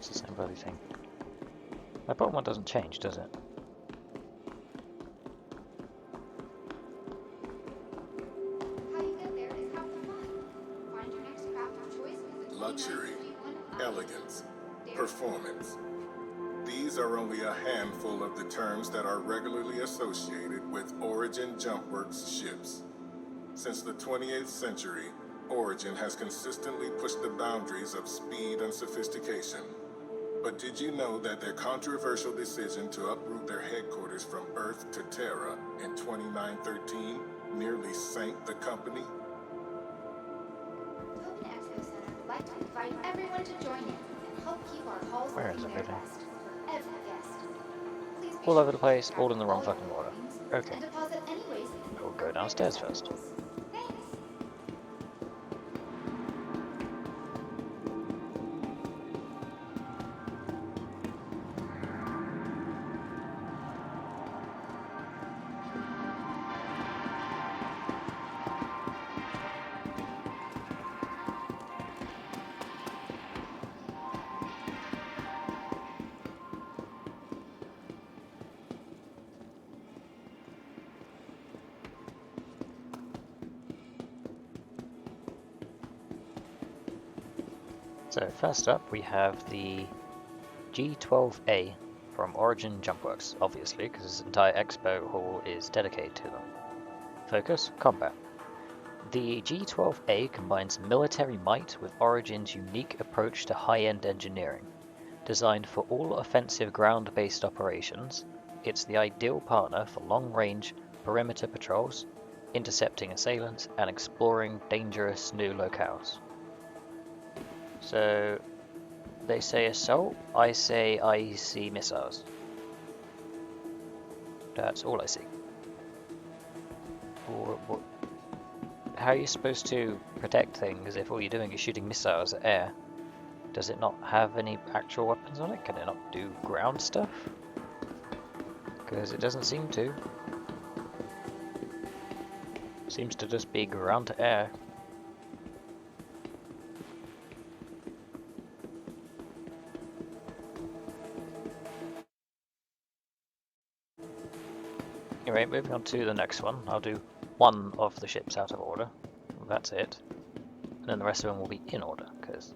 It's the same bloody thing. My bottom one doesn't change, does it? Luxury, elegance, performance. These are only a handful of the terms that are regularly associated with Origin JumpWorks ships. Since the 28th century, Origin has consistently pushed the boundaries of speed and sophistication. But did you know that their controversial decision to uproot their headquarters from Earth to Terra in 2913 nearly sank the company? Open Expo Center would like to invite everyone to join in and help keep our halls Where is looking their everything? best for every guest. Please be All sure over the to place, keep all track in the of wrong all your fucking order. belongings Okay. and deposit any waste in We'll go appropriate downstairs first. receptacles. Thanks. So first up we have the G12A from Origin JumpWorks, obviously, because this entire expo hall is dedicated to them. Focus, combat. The G12A combines military might with Origin's unique approach to high-end engineering. Designed for all offensive ground-based operations, it's the ideal partner for long-range perimeter patrols, intercepting assailants, and exploring dangerous new locales. So, they say assault, I say I see missiles. That's all I see. How are you supposed to protect things if all you're doing is shooting missiles at air? Does it not have any actual weapons on it? Can it not do ground stuff? Because it doesn't seem to. Seems to just be ground to air. Anyway, moving on to the next one. I'll do one of the ships out of order. That's it. And then the rest of them will be in order, because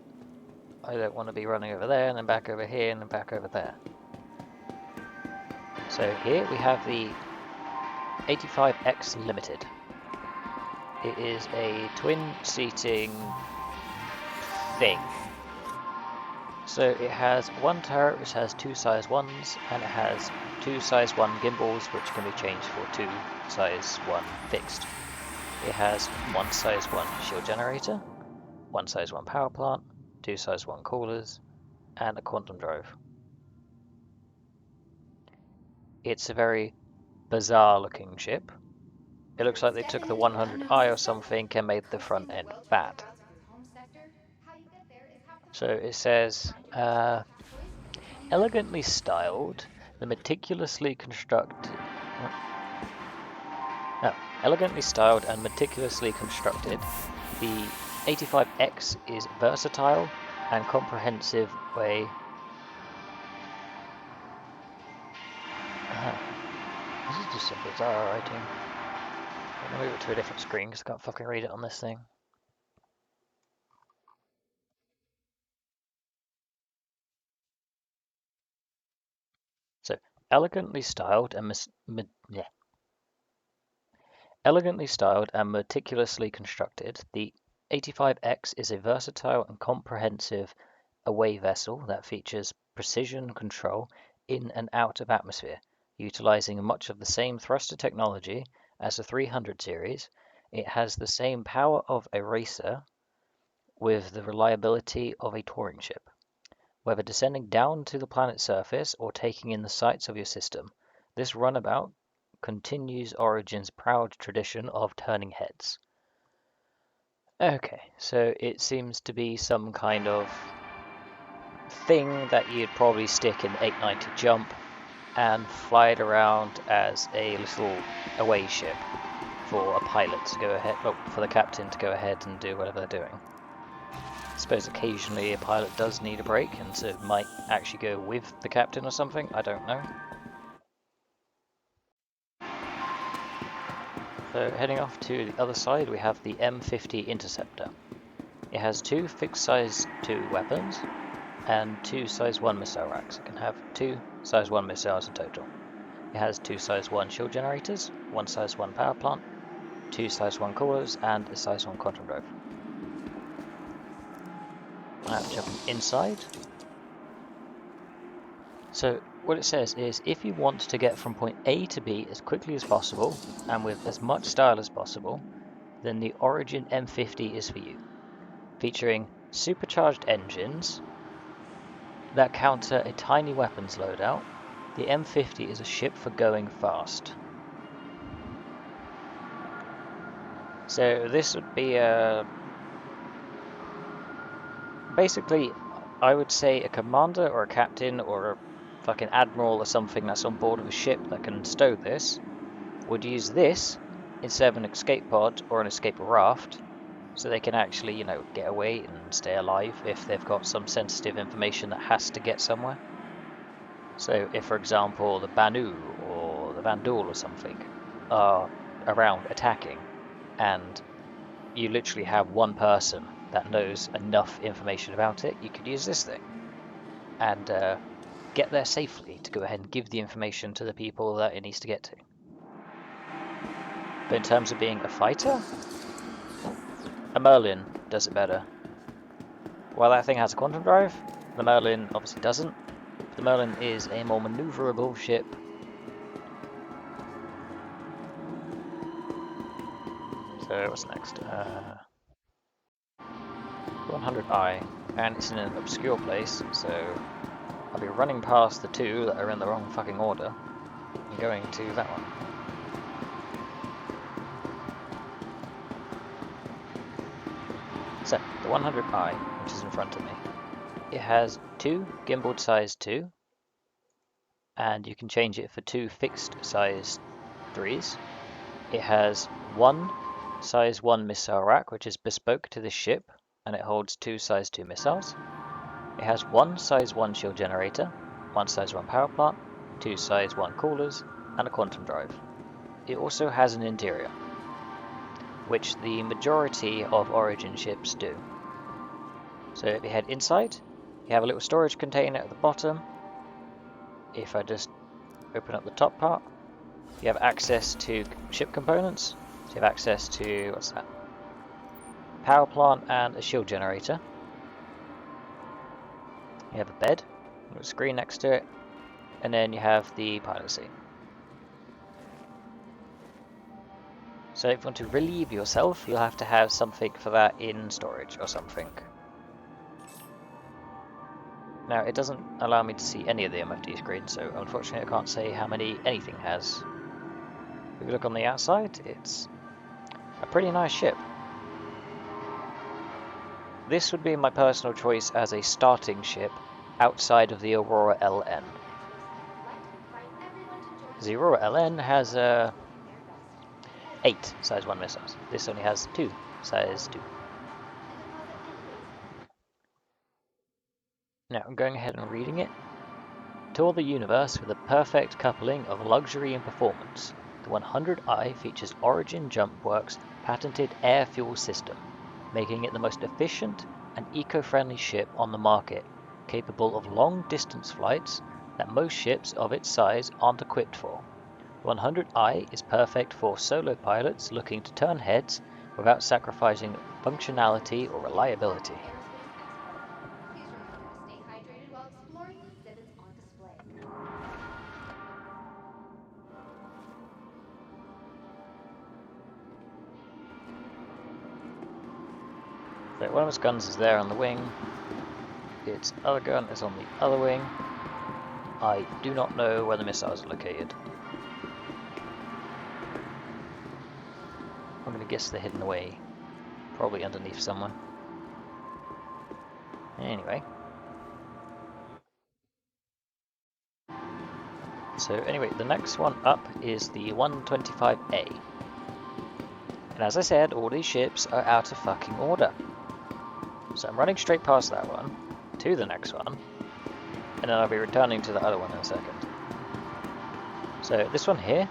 I don't want to be running over there, and then back over here, and then back over there. So here we have the 85X Limited. It is a twin-seating thing. So it has one turret which has two size 1s, and it has two size 1 gimbals which can be changed for two size 1 fixed. It has one size 1 shield generator, one size 1 power plant, two size 1 coolers, and a quantum drive. It's a very bizarre looking ship. It looks like they took the 100i or something and made the front end fat. So it says, elegantly styled, the meticulously constructed... elegantly styled and meticulously constructed, the 85X is versatile and comprehensive way... This is just some bizarre writing. I'm gonna move it to a different screen because I can't fucking read it on this thing. So, elegantly styled and meticulously constructed, the 85X is a versatile and comprehensive away vessel that features precision control in and out of atmosphere, utilizing much of the same thruster technology as the 300 series. It has the same power of a racer with the reliability of a touring ship. Whether descending down to the planet's surface or taking in the sights of your system, this runabout continues Origin's proud tradition of turning heads. Okay, so it seems to be some kind of thing that you'd probably stick in the 890 jump and fly it around as a little away ship for a pilot to go ahead, for the captain to go ahead and do whatever they're doing. I suppose occasionally a pilot does need a break, and so might actually go with the captain or something, I don't know. So heading off to the other side, we have the M50 Interceptor. It has 2 fixed size 2 weapons and 2 size 1 missile racks. It can have 2 size 1 missiles in total. It has 2 size 1 shield generators, 1 size 1 power plant, 2 size 1 coolers, and a size 1 quantum drive. Now jumping inside. So what it says is, if you want to get from point A to B as quickly as possible and with as much style as possible, then the Origin M50 is for you. Featuring supercharged engines that counter a tiny weapons loadout, the M50 is a ship for going fast. So this would be basically, I would say a commander or a captain or a fucking admiral or something that's on board of a ship that can stow this would use this instead of an escape pod or an escape raft, so they can actually, you know, get away and stay alive if they've got some sensitive information that has to get somewhere. So if, for example, the Banu or the Vandal or something are around attacking, and you literally have one person that knows enough information about it, you could use this thing and get there safely to go ahead and give the information to the people that it needs to get to. But in terms of being a fighter, a Merlin does it better. While that thing has a quantum drive, the Merlin obviously doesn't. The Merlin is a more maneuverable ship. So what's next? 100i, and it's in an obscure place, so I'll be running past the 2 that are in the wrong fucking order and going to that one. So, the 100i, which is in front of me, it has 2 gimbaled size 2, and you can change it for 2 fixed size 3s. It has 1 size 1 missile rack, which is bespoke to this ship, and it holds 2 size 2 missiles. It has 1 size 1 shield generator, 1 size 1 power plant, 2 size 1 coolers, and a quantum drive. It also has an interior, which the majority of Origin ships do. So if you head inside, you have a little storage container at the bottom. If I just open up the top part, you have access to ship components. So you have access to, what's that? Power plant and a shield generator. You have a bed with a screen next to it, and then you have the pilot seat. So if you want to relieve yourself, you'll have to have something for that in storage or something. Now it doesn't allow me to see any of the MFD screen, so unfortunately I can't say how many anything has. If you look on the outside, it's a pretty nice ship. This would be my personal choice as a starting ship outside of the Aurora LN. The Aurora LN has 8 size 1 missiles. This only has 2 size 2. Now I'm going ahead and reading it. Tour the universe with a perfect coupling of luxury and performance. The 100i features Origin JumpWorks' patented air fuel system, making it the most efficient and eco-friendly ship on the market, capable of long-distance flights that most ships of its size aren't equipped for. The 100i is perfect for solo pilots looking to turn heads without sacrificing functionality or reliability. Please remember to stay hydrated while exploring the exhibits on display. So one of its guns is there on the wing. Its other gun is on the other wing. I do not know where the missiles are located. I'm going to guess they're hidden away. Probably underneath somewhere. Anyway. So anyway, the next one up is the 125A. And as I said, all these ships are out of fucking order. So I'm running straight past that one, to the next one, and then I'll be returning to the other one in a second. So this one here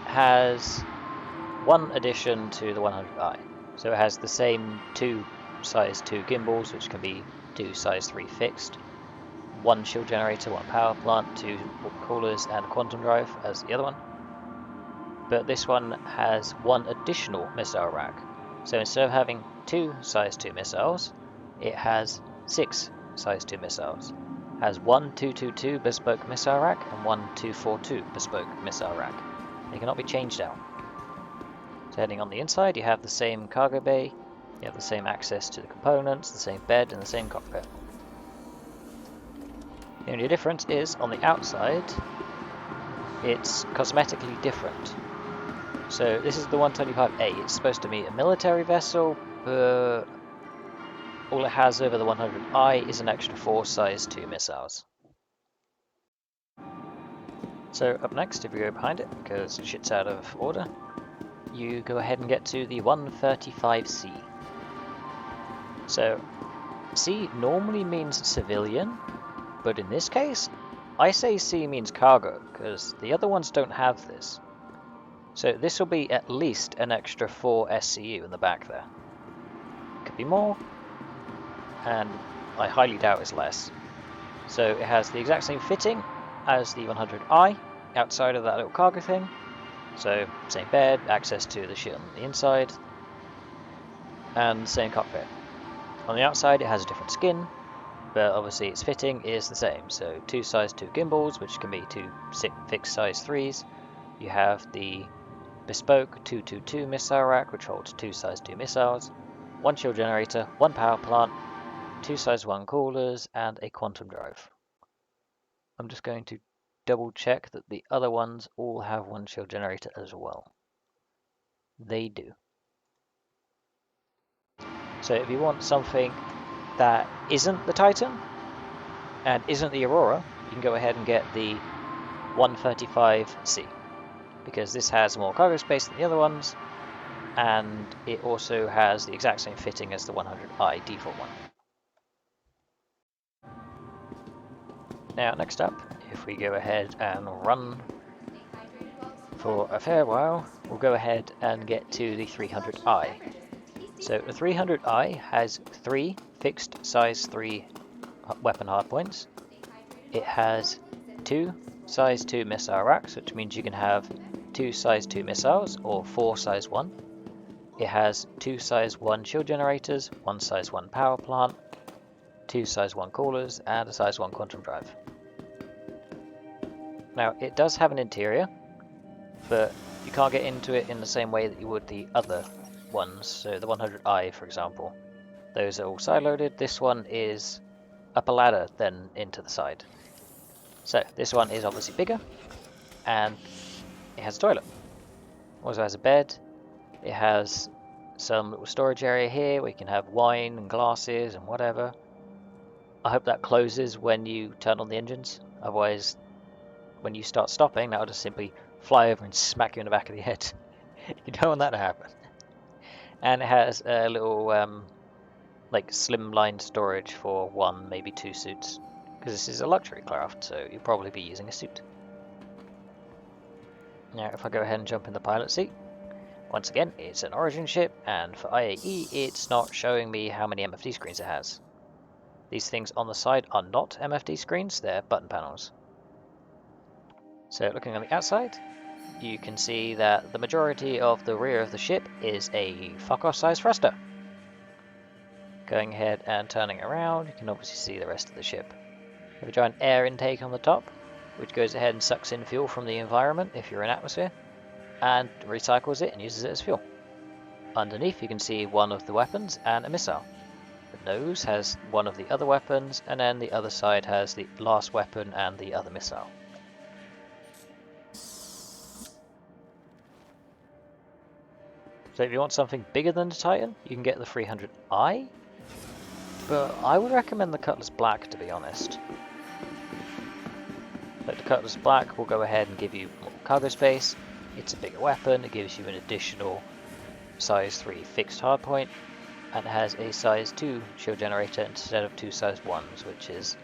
has one addition to the 100i. So it has the same two size 2 gimbals, which can be two size 3 fixed, one shield generator, one power plant, two coolers, and a quantum drive as the other one. But this one has one additional missile rack. So instead of having two size 2 missiles, it has 6 size 2 missiles. It has one 222 bespoke missile rack and one 242 bespoke missile rack. They cannot be changed out. So heading on the inside, you have the same cargo bay, you have the same access to the components, the same bed, and the same cockpit. The only difference is on the outside, it's cosmetically different. So this is the 125A. It's supposed to be a military vessel, but all it has over the 100I is an extra 4 size 2 missiles. So up next, if you go behind it, because shit's out of order, you go ahead and get to the 135C. So C normally means civilian, but in this case, I say C means cargo, because the other ones don't have this. So this will be at least an extra 4 SCU in the back there. Could be more, and I highly doubt it's less. So it has the exact same fitting as the 100i outside of that little cargo thing. So same bed, access to the shit on the inside, and the same cockpit. On the outside it has a different skin, but obviously its fitting is the same. So two size 2 gimbals, which can be two fixed size 3s. You have the bespoke 222 missile rack, which holds two size 2 missiles, one shield generator, one power plant, two size 1 coolers, and a quantum drive. I'm just going to double check that the other ones all have one shield generator as well. They do. So if you want something that isn't the Titan and isn't the Aurora, you can go ahead and get the 135C, because this has more cargo space than the other ones, and it also has the exact same fitting as the 100i default one. Now next up, if we go ahead and run for a fair while, we'll go ahead and get to the 300i. So the 300i has 3 fixed size 3 weapon hardpoints. It has 2 size 2 missile racks, which means you can have 2 size 2 missiles or 4 size 1. It has 2 size 1 shield generators, 1 size 1 power plant, 2 size 1 coolers, and a size 1 quantum drive. Now it does have an interior, but you can't get into it in the same way that you would the other ones. So the 100i, for example, those are all side-loaded. This one is up a ladder, then into the side. So this one is obviously bigger, and it has a toilet. Also has a bed. It has some little storage area here where you can have wine and glasses and whatever. I hope that closes when you turn on the engines. Otherwise, when you start stopping, that'll just simply fly over and smack you in the back of the head. You don't want that to happen. And it has a little like slimline storage for 1, maybe 2 suits, because this is a luxury craft, so you'll probably be using a suit. Now if I go ahead and jump in the pilot seat, once again it's an Origin ship, and for IAE it's not showing me how many MFD screens it has. These things on the side are not MFD screens, they're button panels. So looking on the outside, you can see that the majority of the rear of the ship is a fuck-off size thruster. Going ahead and turning around, you can obviously see the rest of the ship. You have a giant air intake on the top, which goes ahead and sucks in fuel from the environment if you're in atmosphere, and recycles it and uses it as fuel. Underneath you can see one of the weapons and a missile. The nose has one of the other weapons, and then the other side has the last weapon and the other missile. So if you want something bigger than the Titan, you can get the 300i, but I would recommend the Cutlass Black, to be honest. But the Cutlass Black will go ahead and give you more cargo space, it's a bigger weapon, it gives you an additional size 3 fixed hardpoint, and has a size 2 shield generator instead of 2 size 1s, which is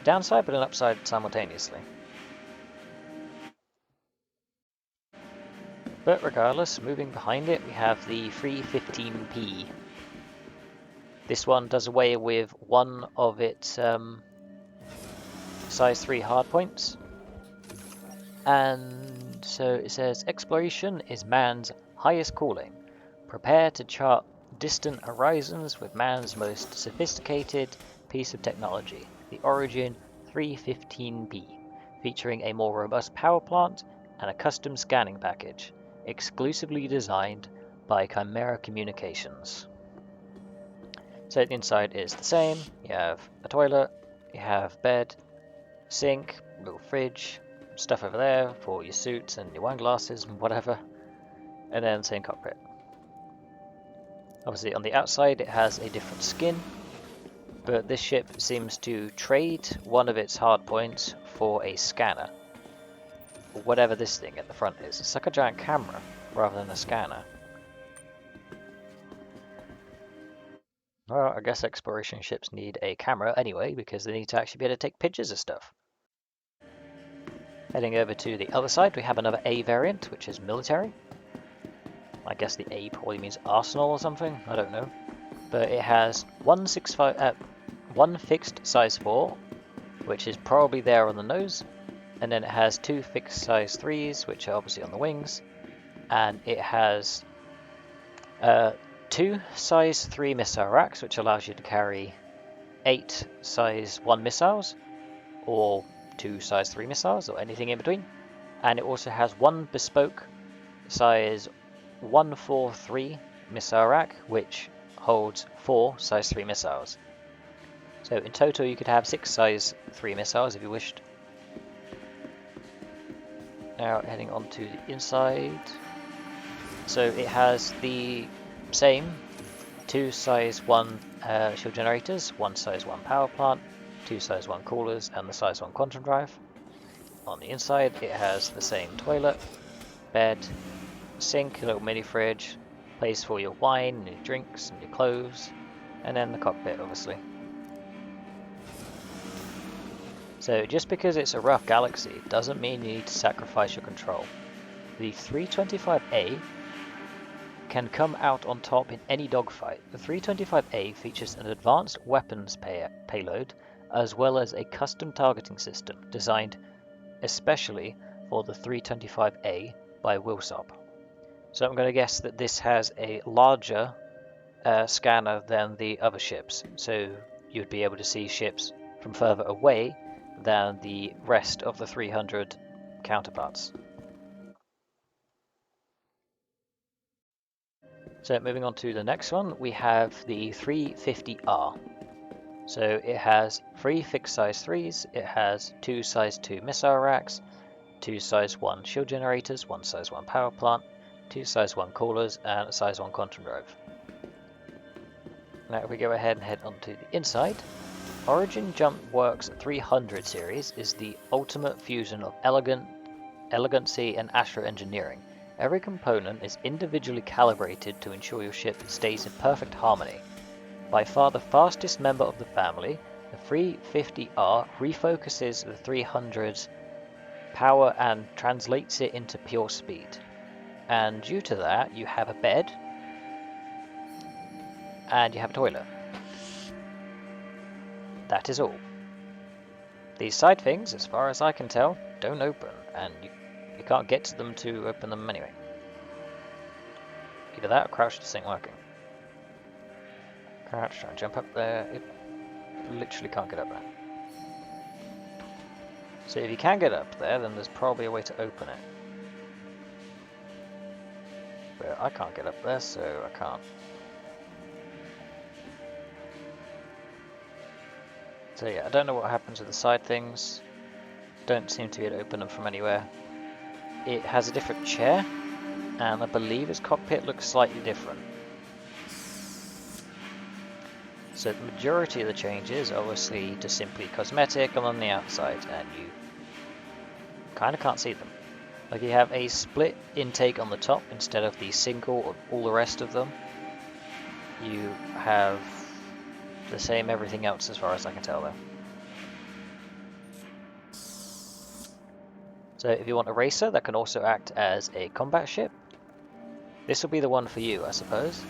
a downside but an upside simultaneously. But regardless, moving behind it, we have the 315P. This one does away with one of its size 3 hardpoints. And so it says, exploration is man's highest calling. Prepare to chart distant horizons with man's most sophisticated piece of technology, the Origin 315B, featuring a more robust power plant and a custom scanning package, exclusively designed by Chimera Communications. So the inside is the same. You have a toilet, you have bed, sink, little fridge, stuff over there for your suits and your wine glasses and whatever, and then same cockpit. Obviously on the outside it has a different skin, but this ship seems to trade one of its hardpoints for a scanner. Whatever this thing at the front is. It's like a giant camera rather than a scanner. Well, I guess exploration ships need a camera anyway, because they need to actually be able to take pictures of stuff. Heading over to the other side, we have another A variant, which is military. I guess the A probably means arsenal or something, I don't know. But it has one fixed size 4, which is probably there on the nose, and then it has 2 fixed size 3s, which are obviously on the wings, and it has 2 size 3 missile racks, which allows you to carry 8 size 1 missiles, or 2 size 3 missiles, or anything in between. And it also has 1 bespoke size 143 missile rack, which holds 4 size 3 missiles. So in total you could have 6 size 3 missiles if you wished. Now heading on to the inside. So it has the same 2 size 1 shield generators, 1 size 1 power plant, 2 size 1 coolers, and the size 1 quantum drive. On the inside it has the same toilet, bed, sink, a little mini fridge, place for your wine and your drinks and your clothes, and then the cockpit obviously. So just because it's a rough galaxy doesn't mean you need to sacrifice your control. The 325A can come out on top in any dogfight. The 325A features an advanced weapons payload as well as a custom targeting system designed especially for the 325A by Wilsop. So I'm going to guess that this has a larger scanner than the other ships, so you'd be able to see ships from further away than the rest of the 300 counterparts. So moving on to the next one, we have the 350R. So it has 3 fixed size 3s, it has 2 size 2 missile racks, 2 size 1 shield generators, 1 size 1 power plant, 2 size 1 coolers, and a size 1 quantum drive. Now if we go ahead and head onto the inside, Origin Jump Works 300 series is the ultimate fusion of elegancy and astro engineering. Every component is individually calibrated to ensure your ship stays in perfect harmony. By far the fastest member of the family, the 350R refocuses the 300's power and translates it into pure speed. And due to that, you have a bed and you have a toilet. That is all. These side things, as far as I can tell, don't open, and you can't get to them to open them anyway. Either that or crouch just ain't working. Crouch, try and jump up there. It literally can't get up there. So if you can get up there, then there's probably a way to open it. But I can't get up there, so I can't. So yeah, I don't know what happens with the side things. Don't seem to be able to open them from anywhere. It has a different chair, and I believe its cockpit looks slightly different. So the majority of the changes are obviously just simply cosmetic and on the outside, and you kind of can't see them. Like you have a split intake on the top instead of the single of all the rest of them. You have the same everything else as far as I can tell though. So if you want a racer that can also act as a combat ship, this will be the one for you, I suppose.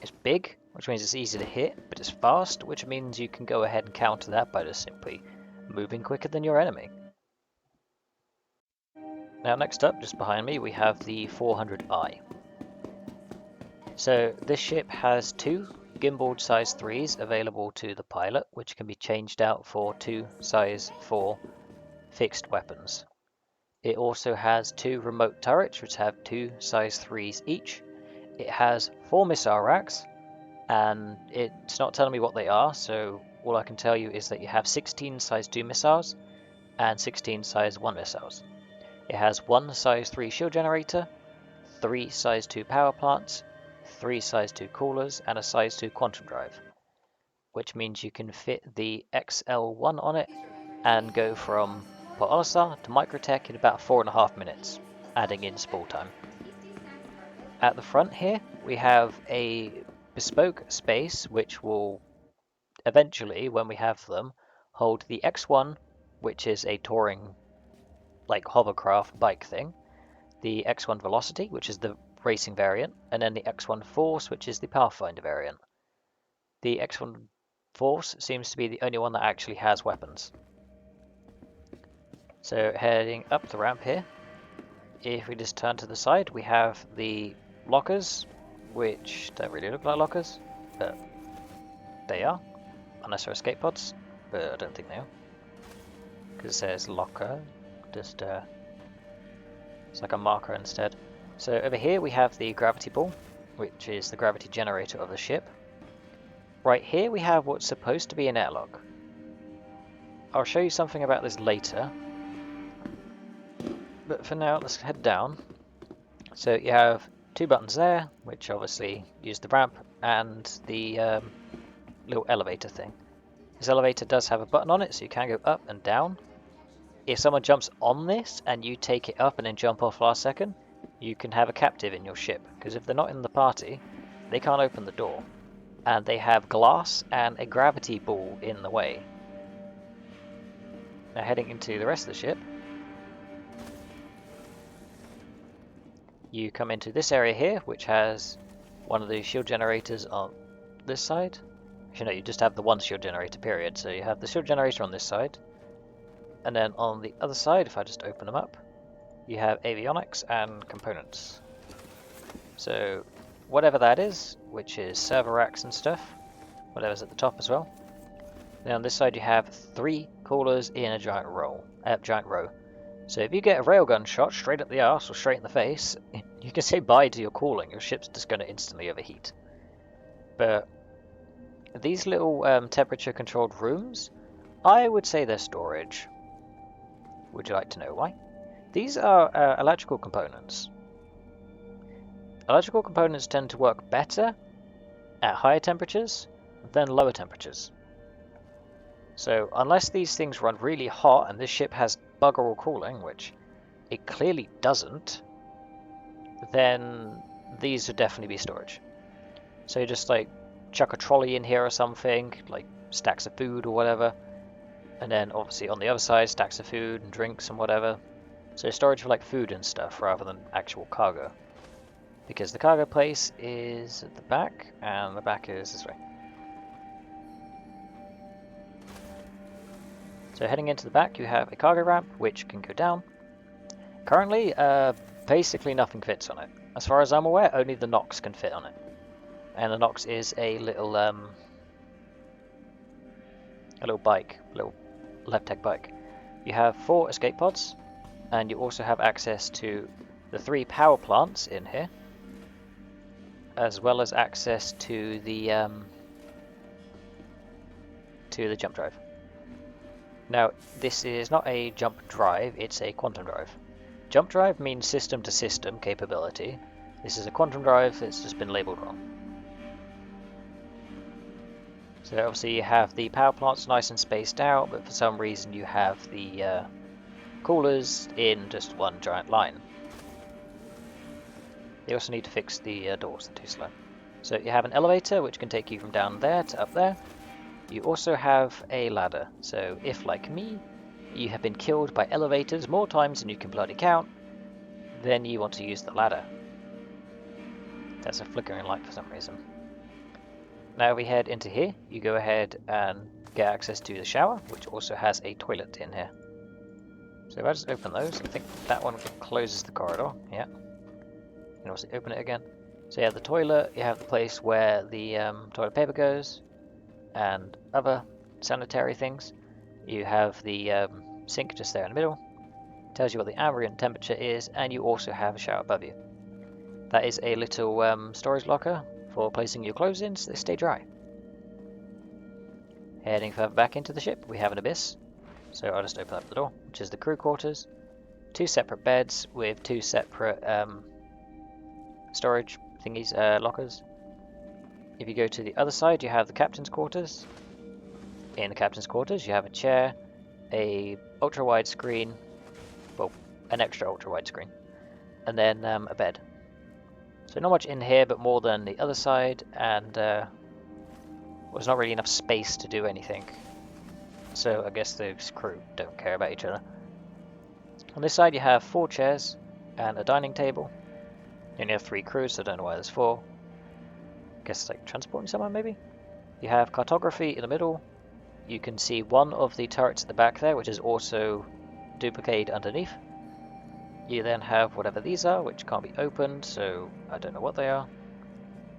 It's big, which means it's easy to hit, but it's fast, which means you can go ahead and counter that by just simply moving quicker than your enemy. Now next up, just behind me, we have the 400i. So this ship has two gimbaled size 3s available to the pilot, which can be changed out for two size 4 fixed weapons. It also has two remote turrets, which have two size 3s each. It has 4 missile racks, and it's not telling me what they are, so all I can tell you is that you have 16 size 2 missiles and 16 size 1 missiles. It has 1 size 3 shield generator, 3 size 2 power plants, 3 size 2 coolers, and a size 2 quantum drive, which means you can fit the XL1 on it and go from Polosa to Microtech in about 4.5 minutes, adding in spool time. At the front here, we have a bespoke space which will eventually, when we have them, hold the X1, which is a touring, like hovercraft bike thing, the X1 Velocity, which is the racing variant, and then the X1 Force, which is the Pathfinder variant. The X1 Force seems to be the only one that actually has weapons. So heading up the ramp here, if we just turn to the side, we have the lockers, which don't really look like lockers, but they are, unless they're escape pods, but I don't think they are, because it says locker, just it's like a marker instead. So over here we have the gravity ball, which is the gravity generator of the ship. Right here we have what's supposed to be an airlock. I'll show you something about this later, but for now let's head down. So you have two buttons there, which obviously use the ramp, and the little elevator thing. This elevator does have a button on it, so you can go up and down. If someone jumps on this and you take it up and then jump off last second, you can have a captive in your ship, because if they're not in the party, they can't open the door. And they have glass and a gravity ball in the way. Now heading into the rest of the ship, you come into this area here, which has one of the shield generators on this side. Actually, no, you just have the one shield generator, period. So you have the shield generator on this side, and then on the other side, if I just open them up, you have avionics and components. So whatever that is, which is server racks and stuff, whatever's at the top as well. Then on this side you have 3 coolers in a giant row. So if you get a railgun shot straight up the arse or straight in the face, you can say bye to your cooling. Your ship's just going to instantly overheat. But these little temperature-controlled rooms, I would say they're storage. Would you like to know why? These are electrical components. Electrical components tend to work better at higher temperatures than lower temperatures. So unless these things run really hot and this ship has bugger all cooling, which it clearly doesn't, then these would definitely be storage. So you just like chuck a trolley in here or something, like stacks of food or whatever, and then obviously on the other side stacks of food and drinks and whatever. So storage for like food and stuff rather than actual cargo. Because the cargo place is at the back, and the back is this way. So heading into the back, you have a cargo ramp, which can go down. Currently, basically nothing fits on it. As far as I'm aware, only the Nox can fit on it. And the Nox is a little bike, a little LevTech bike. You have 4 escape pods, and you also have access to the 3 power plants in here, as well as access to the jump drive. Now, this is not a jump drive, it's a quantum drive. Jump drive means system-to-system capability. This is a quantum drive that's just been labelled wrong. So obviously you have the power plants nice and spaced out, but for some reason you have the coolers in just one giant line. They also need to fix the doors, they're too slow. So you have an elevator which can take you from down there to up there. You also have a ladder, so if, like me, you have been killed by elevators more times than you can bloody count, then you want to use the ladder. That's a flickering light for some reason. Now we head into here, you go ahead and get access to the shower, which also has a toilet in here. So if I just open those, I think that one closes the corridor, yeah. You can also open it again. So you have the toilet, you have the place where the toilet paper goes, and other sanitary things. You have the sink just there in the middle, tells you what the ambient temperature is, and you also have a shower above you. That is a little storage locker for placing your clothes in so they stay dry. Heading further back into the ship, we have an abyss. So I'll just open up the door, which is the crew quarters. 2 separate beds with 2 separate storage thingies, lockers. If you go to the other side, you have the captain's quarters. In the captain's quarters, you have a chair, a ultra-wide screen, well, an extra ultra-wide screen, and then a bed. So not much in here, but more than the other side, and there's not really enough space to do anything. So I guess the crew don't care about each other. On this side you have 4 chairs and a dining table. You only have 3 crews, so I don't know why there's 4. I guess it's like transporting someone maybe? You have cartography in the middle. You can see one of the turrets at the back there, which is also duplicated underneath. You then have whatever these are, which can't be opened, so I don't know what they are.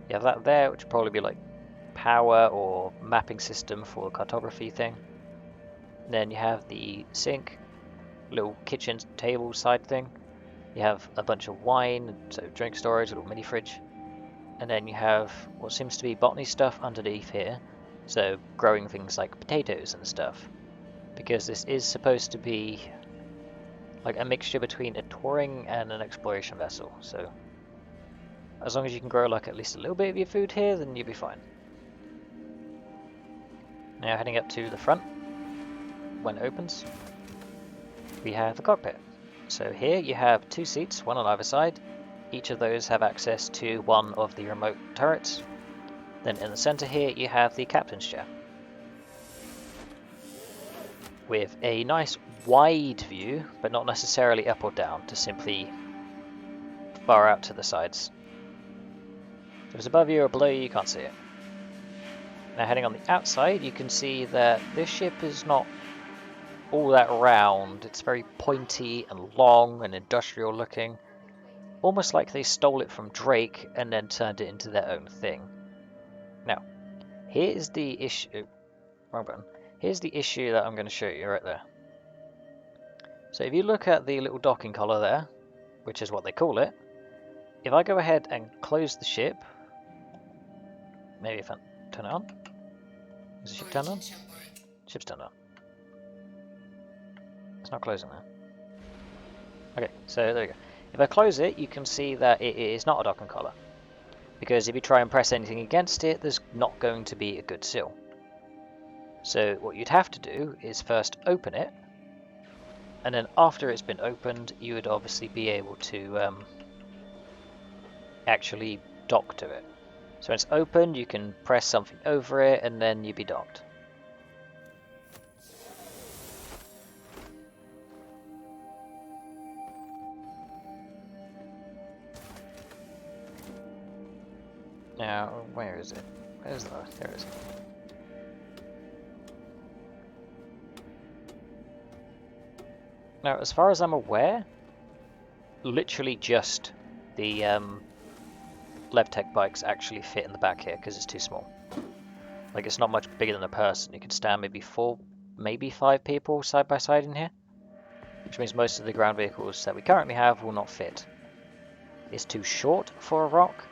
You have that there, which would probably be like power or mapping system for the cartography thing. Then you have the sink, little kitchen table side thing. You have a bunch of wine, so drink storage, a little mini fridge. And then you have what seems to be botany stuff underneath here, so growing things like potatoes and stuff. Because this is supposed to be like a mixture between a touring and an exploration vessel, so as long as you can grow like at least a little bit of your food here, then you'll be fine. Now heading up to the front, when it opens, we have the cockpit. So here you have 2 seats, one on either side. Each of those have access to one of the remote turrets. Then in the center here you have the captain's chair, with a nice wide view, but not necessarily up or down, to simply far out to the sides. If it's above you or below you, you can't see it. Now heading on the outside, you can see that this ship is not all that round. It's very pointy and long and industrial looking, almost like they stole it from Drake and then turned it into their own thing. Now, here's the issue. Wrong button. Here's the issue that I'm going to show you right there. So if you look at the little docking collar there, which is what they call it, if I go ahead and close the ship, maybe if I turn it on, is the ship turned on? Ship's turned on. It's not closing now. Okay, so there you go. If I close it, you can see that it is not a docking collar, because if you try and press anything against it, there's not going to be a good seal. So what you'd have to do is first open it, and then after it's been opened, you would obviously be able to actually dock to it. So when it's opened, you can press something over it, and then you'd be docked. Now, where is it? Where's the... there it is. Now, as far as I'm aware, literally just the LevTech bikes actually fit in the back here because it's too small. Like, it's not much bigger than a person. You could stand maybe 4, maybe 5 people side by side in here, which means most of the ground vehicles that we currently have will not fit. It's too short for a rock,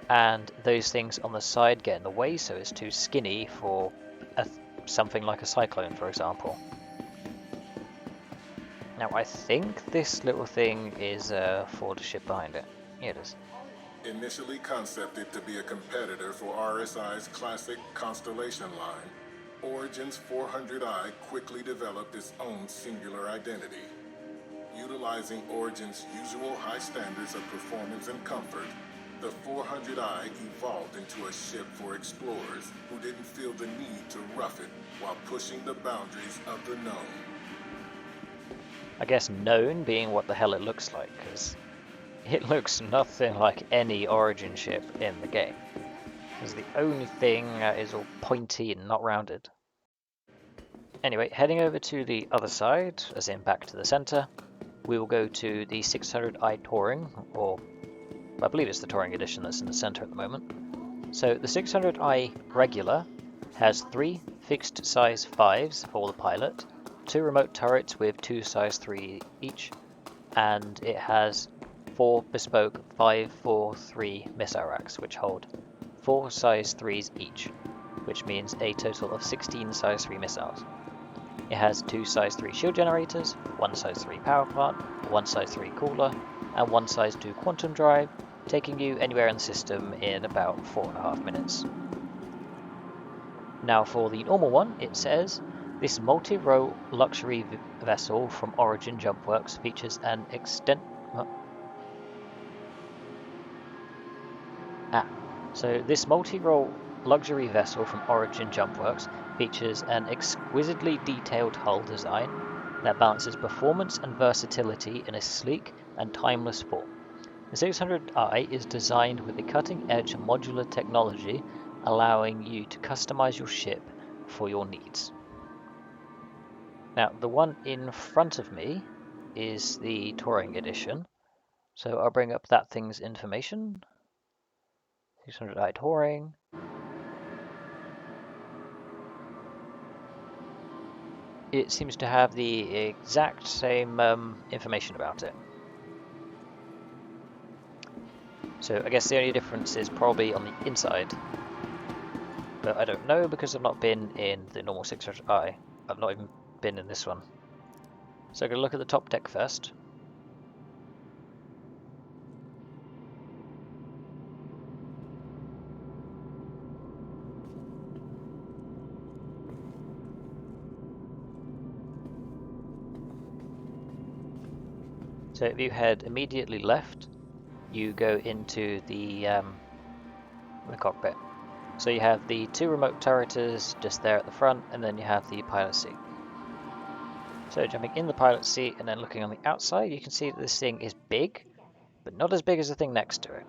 and those things on the side get in the way, so it's too skinny for something like a Cyclone, for example. Now, I think this little thing is for the ship behind it. Yeah, it is. Initially concepted to be a competitor for RSI's classic Constellation line, Origin's 400i quickly developed its own singular identity. Utilizing Origin's usual high standards of performance and comfort, The 400i evolved into a ship for explorers who didn't feel the need to rough it while pushing the boundaries of the known. I guess known being what the hell it looks like, because it looks nothing like any Origin ship in the game. It's the only thing that is all pointy and not rounded. Anyway, heading over to the other side, as in back to the center, we will go to the 600i Touring, or I believe it's the Touring edition that's in the center at the moment. So the 600i Regular has 3 fixed size 5s for the pilot, 2 remote turrets with 2 size 3 each, and it has 4 bespoke 5-4-3 missile racks, which hold 4 size 3s each, which means a total of 16 size 3 missiles. It has 2 size 3 shield generators, 1 size 3 power plant, 1 size 3 cooler, and 1 size 2 quantum drive, taking you anywhere in the system in about 4.5 minutes. Now for the normal one, it says, this multi-row luxury vessel from Origin Jumpworks features an So this multi-role luxury vessel from Origin Jumpworks features an exquisitely detailed hull design that balances performance and versatility in a sleek and timeless form. The 600i is designed with a cutting-edge modular technology, allowing you to customize your ship for your needs. Now, the one in front of me is the Touring Edition, so I'll bring up that thing's information. 600i Touring. It seems to have the exact same information about it. So I guess the only difference is probably on the inside. But I don't know because I've not been in the normal 600i. I've not even been in this one. So I'm going to look at the top deck first. So if you head immediately left, you go into the cockpit. So you have the 2 remote turreters just there at the front, and then you have the pilot seat. So jumping in the pilot seat and then looking on the outside, you can see that this thing is big, but not as big as the thing next to it.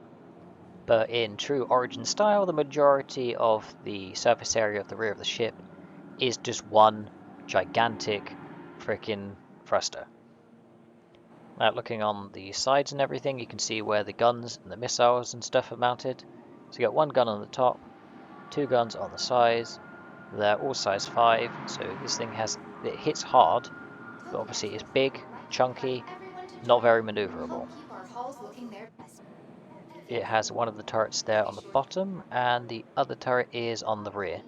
But in true Origin style, the majority of the surface area of the rear of the ship is just one gigantic freaking thruster. Now looking on the sides and everything, you can see where the guns and the missiles and stuff are mounted. So you got 1 gun on the top, 2 guns on the sides. They're all size 5, so this thing it hits hard, but obviously it's big, chunky, not very maneuverable. It has one of the turrets there on the bottom, and the other turret is on the rear.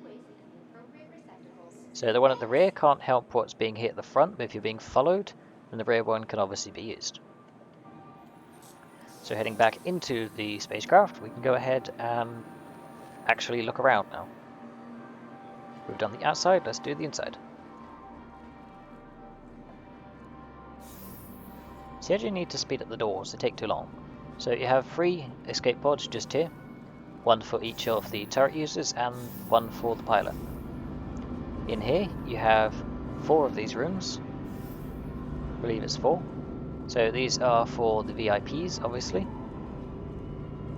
So the one at the rear can't help what's being hit at the front, but if you're being followed, then the rear one can obviously be used. So heading back into the spacecraft, we can go ahead and actually look around now. We've done the outside, let's do the inside. So you actually need to speed up the doors, they take too long. So you have 3 escape pods just here, 1 for each of the turret users and 1 for the pilot. In here you have 4 of these rooms, I believe it's 4. So these are for the VIPs, obviously.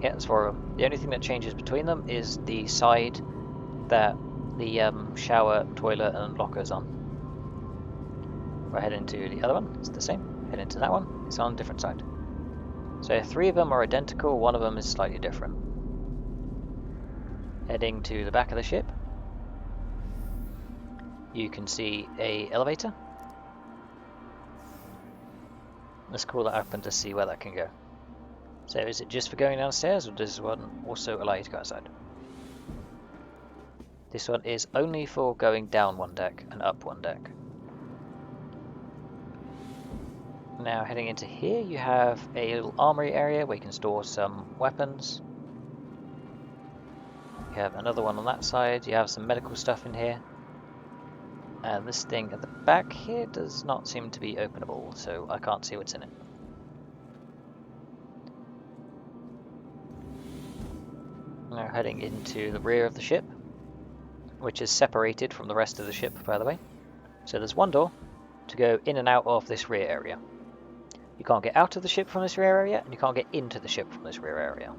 Yeah, that's 4 of them. The only thing that changes between them is the side that the shower, toilet and locker is on. If I head into the other one, it's the same. Head into that one, it's on a different side. So 3 of them are identical, 1 of them is slightly different. Heading to the back of the ship, you can see an elevator. Let's call that up and just see where that can go. So is it just for going downstairs, or does this one also allow you to go outside? This one is only for going down 1 deck and up 1 deck. Now heading into here, you have a little armory area where you can store some weapons. You have another one on that side, you have some medical stuff in here. And this thing at the back here does not seem to be openable, so I can't see what's in it. Now heading into the rear of the ship, which is separated from the rest of the ship, by the way. So there's one door to go in and out of this rear area. You can't get out of the ship from this rear area, and you can't get into the ship from this rear area.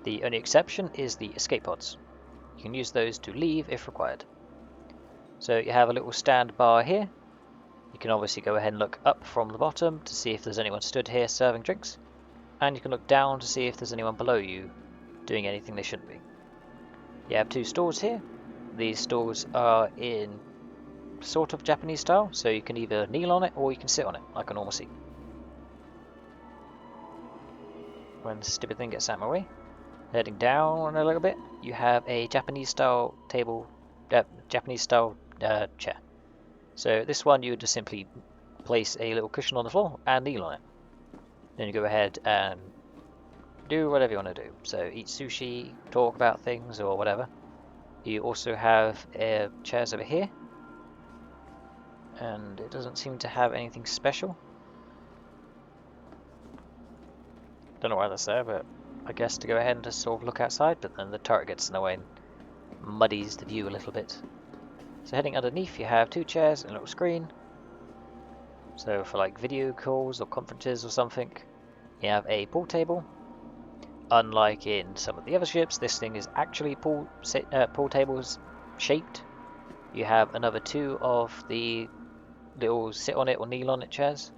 The only exception is the escape pods. You can use those to leave if required. So you have a little stand bar here. You can obviously go ahead and look up from the bottom to see if there's anyone stood here serving drinks. And you can look down to see if there's anyone below you doing anything they shouldn't be. You have two stools here. These stools are in sort of Japanese style, so you can either kneel on it or you can sit on it like a normal seat. When the stupid thing gets out of my way, heading down a little bit, you have a Japanese style table, chair. So this one you would just simply place a little cushion on the floor and kneel on it. Then you go ahead and do whatever you want to do. So eat sushi, talk about things or whatever. You also have chairs over here, and it doesn't seem to have anything special. Don't know why that's there, but I guess to go ahead and just sort of look outside, but then the turret gets in the way and muddies the view a little bit. So heading underneath, you have two chairs and a little screen. So for like video calls or conferences or something, you have a pool table. Unlike in some of the other ships, this thing is actually pool tables shaped. You have another two of the little sit on it or kneel on it chairs.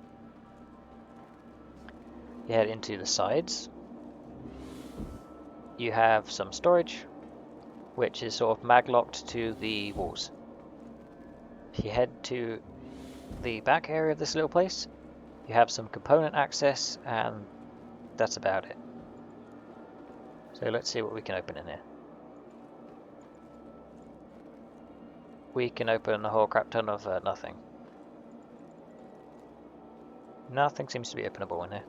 You head into the sides. You have some storage, which is sort of mag-locked to the walls. If you head to the back area of this little place, you have some component access, and that's about it. So let's see what we can open in here. We can open a whole crap ton of nothing. Nothing seems to be openable in here.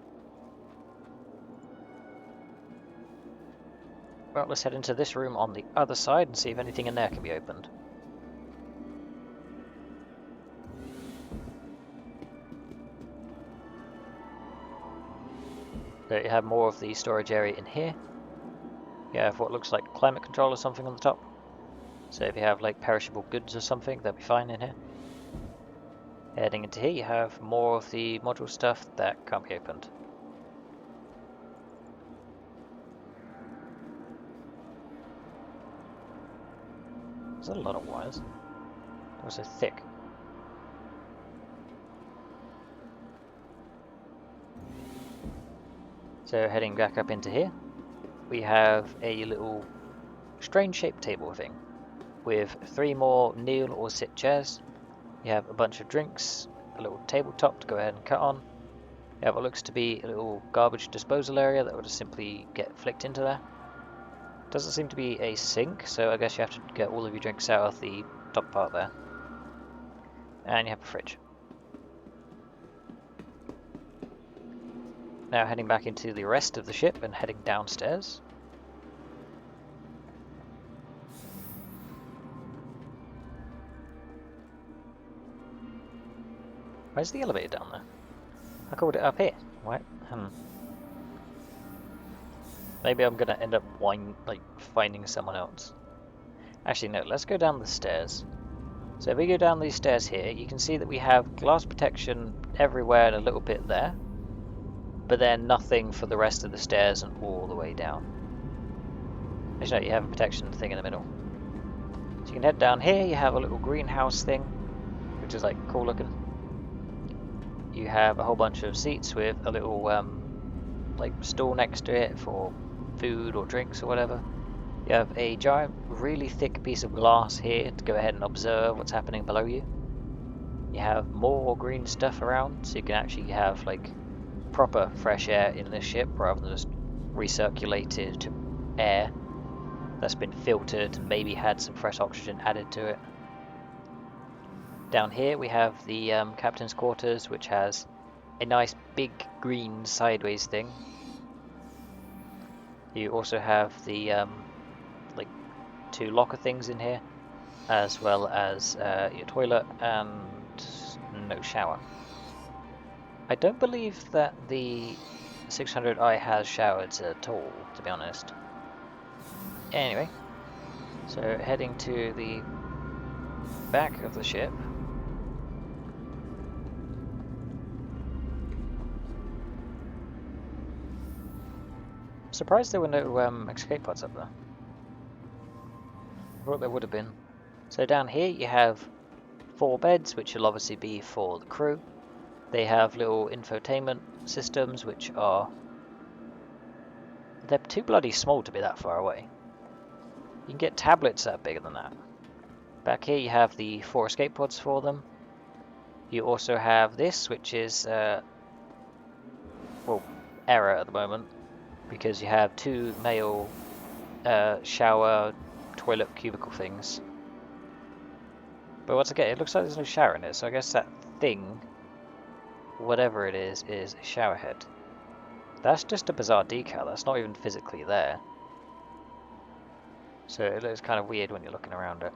Well, let's head into this room on the other side and see if anything in there can be opened. So you have more of the storage area in here. You have what looks like climate control or something on the top. So if you have like perishable goods or something, that'll be fine in here. Heading into here, you have more of the module stuff that can't be opened. Is that a lot of wires? They're so thick. So heading back up into here, we have a little strange shaped table thing with 3 more kneel or sit chairs. You have a bunch of drinks, a little tabletop to go ahead and cut on. You have what looks to be a little garbage disposal area that will just simply get flicked into there. Doesn't seem to be a sink, so I guess you have to get all of your drinks out of the top part there. And you have a fridge. Now heading back into the rest of the ship and heading downstairs. Where's the elevator down there? I called it up here. What? Maybe I'm gonna end up finding someone else. Actually, no. Let's go down the stairs. So if we go down these stairs here, you can see that we have glass protection everywhere and a little bit there, but then nothing for the rest of the stairs and all the way down. Actually, no, you have a protection thing in the middle. So you can head down here. You have a little greenhouse thing, which is like cool looking. You have a whole bunch of seats with a little like stool next to it for food or drinks or whatever. You have a giant, really thick piece of glass here to go ahead and observe what's happening below you. You have more green stuff around, so you can actually have like proper fresh air in this ship rather than just recirculated air that's been filtered and maybe had some fresh oxygen added to it. Down here we have the captain's quarters, which has a nice big green sideways thing. You also have the like 2 locker things in here, as well as your toilet and no shower. I don't believe that the 600i has showers at all, to be honest. Anyway, so heading to the back of the ship. Surprised there were no escape pods up there. I thought there would have been. So down here you have 4 beds, which will obviously be for the crew. They have little infotainment systems, which are... they're too bloody small to be that far away. You can get tablets that are bigger than that. Back here you have the 4 escape pods for them. You also have this, which is, well, error at the moment, because you have 2 male shower, toilet, cubicle things. But once again, it looks like there's no shower in it, so I guess that thing, whatever it is a shower head. That's just a bizarre decal, that's not even physically there. So it looks kind of weird when you're looking around it.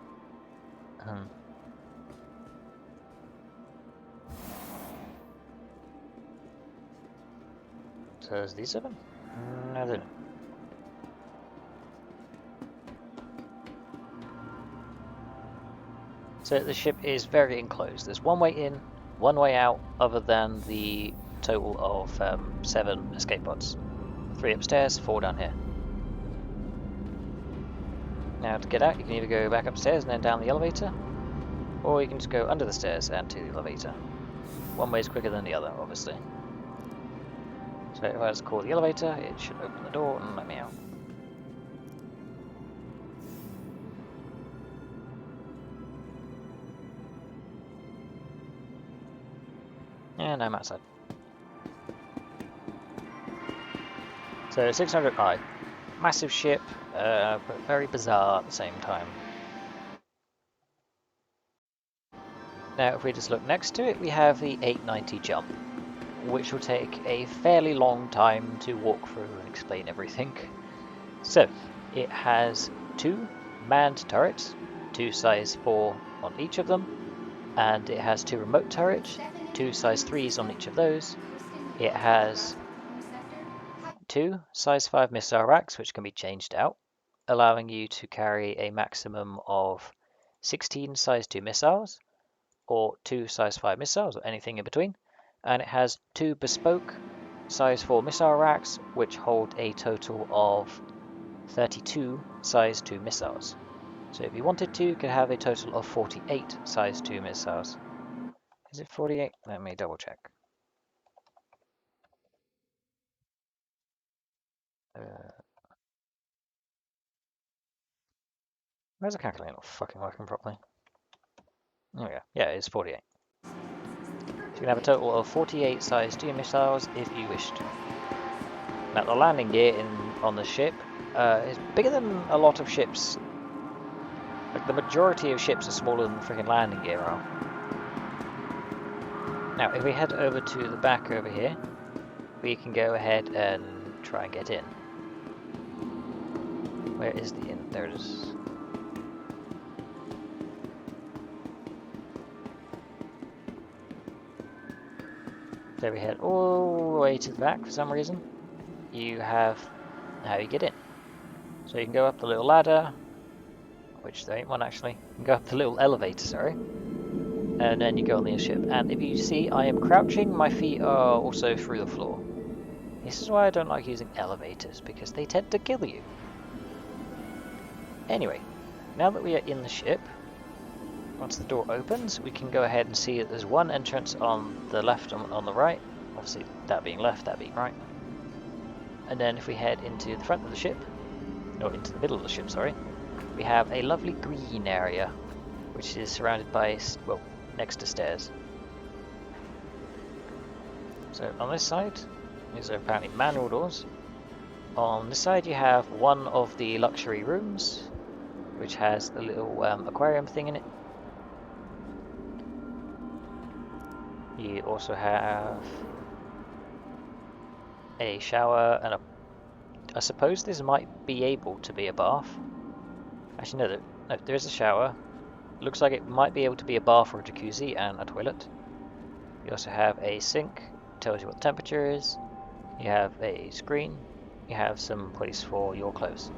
So is these of them? No, they're not. So the ship is very enclosed. There's one way in, one way out, other than the total of 7 escape pods. 3 upstairs, 4 down here. Now to get out, you can either go back upstairs and then down the elevator, or you can just go under the stairs and to the elevator. One way is quicker than the other, obviously. So if I just call the elevator, it should open the door and let me out. And I'm outside. So 600i. Massive ship, but very bizarre at the same time. Now if we just look next to it, we have the 890 jump, which will take a fairly long time to walk through and explain everything. So, it has 2 manned turrets, 2 size 4 on each of them, and it has 2 remote turrets, 2 size 3s on each of those. It has 2 size 5 missile racks, which can be changed out, allowing you to carry a maximum of 16 size 2 missiles, or 2 size 5 missiles, or anything in between. And it has 2 bespoke size 4 missile racks, which hold a total of 32 size 2 missiles. So if you wanted to, you could have a total of 48 size 2 missiles. Is it 48? Let me double check. Where's the calculator not fucking working properly? Oh yeah, it's 48. So you can have a total of 48 size 2 missiles if you wished. Now the landing gear on the ship is bigger than a lot of ships. Like the majority of ships are smaller than the freaking landing gear are. Now if we head over to the back over here, we can go ahead and try and get in. Where is the in? There it is. So we head all the way to the back for some reason. You have how you get in. So you can go up the little ladder, which there ain't one actually. You can go up the little elevator, sorry. And then you go on the ship. And if you see, I am crouching, my feet are also through the floor. This is why I don't like using elevators, because they tend to kill you. Anyway, now that we are in the ship, once the door opens, we can go ahead and see that there's one entrance on the left and on the right. Obviously, that being left, that being right. And then if we head into the front of the ship, or into the middle of the ship, sorry, we have a lovely green area, which is surrounded by, well, next to stairs. So on this side, these are apparently manual doors. On this side you have one of the luxury rooms, which has a little aquarium thing in it. You also have a shower and I suppose this might be able to be a bath. Actually no, there is a shower. Looks like it might be able to be a bath or a jacuzzi and a toilet. You also have a sink, tells you what the temperature is. You have a screen. You have some place for your clothes.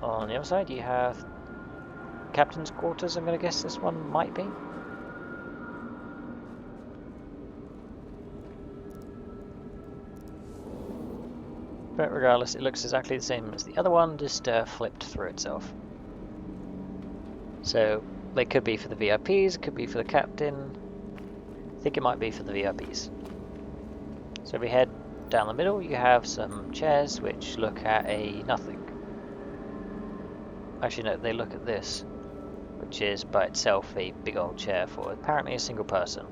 On the other side, you have captain's quarters. I'm going to guess this one might be. But regardless, it looks exactly the same as the other one, just flipped through itself. So they could be for the VIPs, could be for the captain. I think it might be for the VIPs. So if we head down the middle, you have some chairs which look at a nothing. Actually no, they look at this, which is by itself a big old chair for apparently a single person.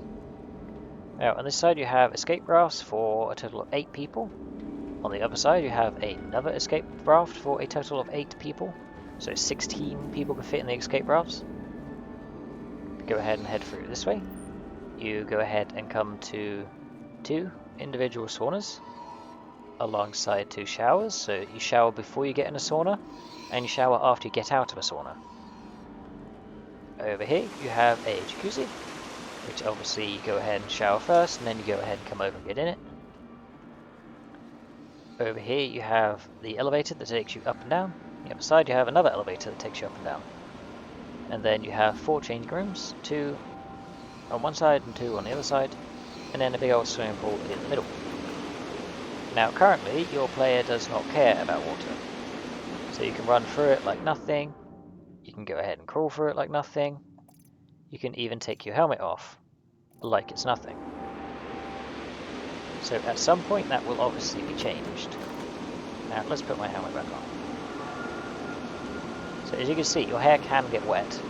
Now on this side you have escape rafts for a total of 8 people. On the other side you have another escape raft for a total of 8 people. So 16 people can fit in the escape rafts. Go ahead and head through this way. You go ahead and come to 2 individual saunas alongside 2 showers. So you shower before you get in a sauna, and you shower after you get out of a sauna. Over here you have a jacuzzi, which obviously you go ahead and shower first, and then you go ahead and come over and get in it. Over here you have the elevator that takes you up and down. On the other side you have another elevator that takes you up and down. And then you have 4 changing rooms, 2 on one side and 2 on the other side, and then a big old swimming pool in the middle. Now currently your player does not care about water, so you can run through it like nothing, you can go ahead and crawl through it like nothing, you can even take your helmet off like it's nothing. So at some point that will obviously be changed. Now let's put my helmet back on. So as you can see, your hair can get wet.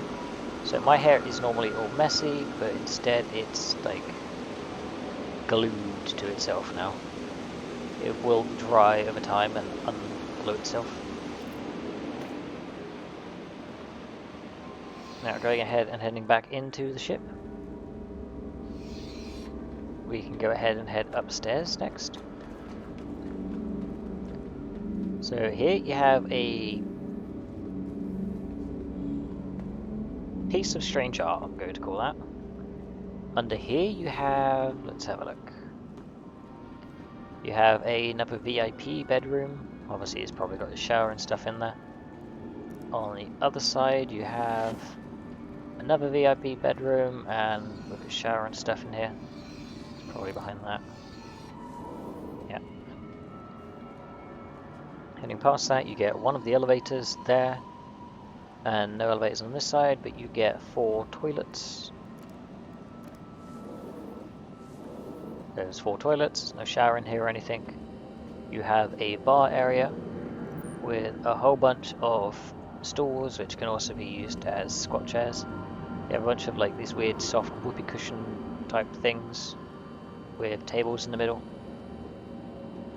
So my hair is normally all messy, but instead it's like glued to itself now. It will dry over time and unglue itself. Now going ahead and heading back into the ship. We can go ahead and head upstairs next. So here you have a piece of strange art, I'm going to call that. Under here you have, let's have a look. You have another VIP bedroom. Obviously it's probably got a shower and stuff in there. On the other side you have another VIP bedroom and with a shower and stuff in here. It's probably behind that. Yeah. Heading past that you get one of the elevators there. And no elevators on this side, but you get 4 toilets. There's 4 toilets, no shower in here or anything. You have a bar area with a whole bunch of stools, which can also be used as squat chairs. You have a bunch of like these weird soft whoopee cushion type things with tables in the middle.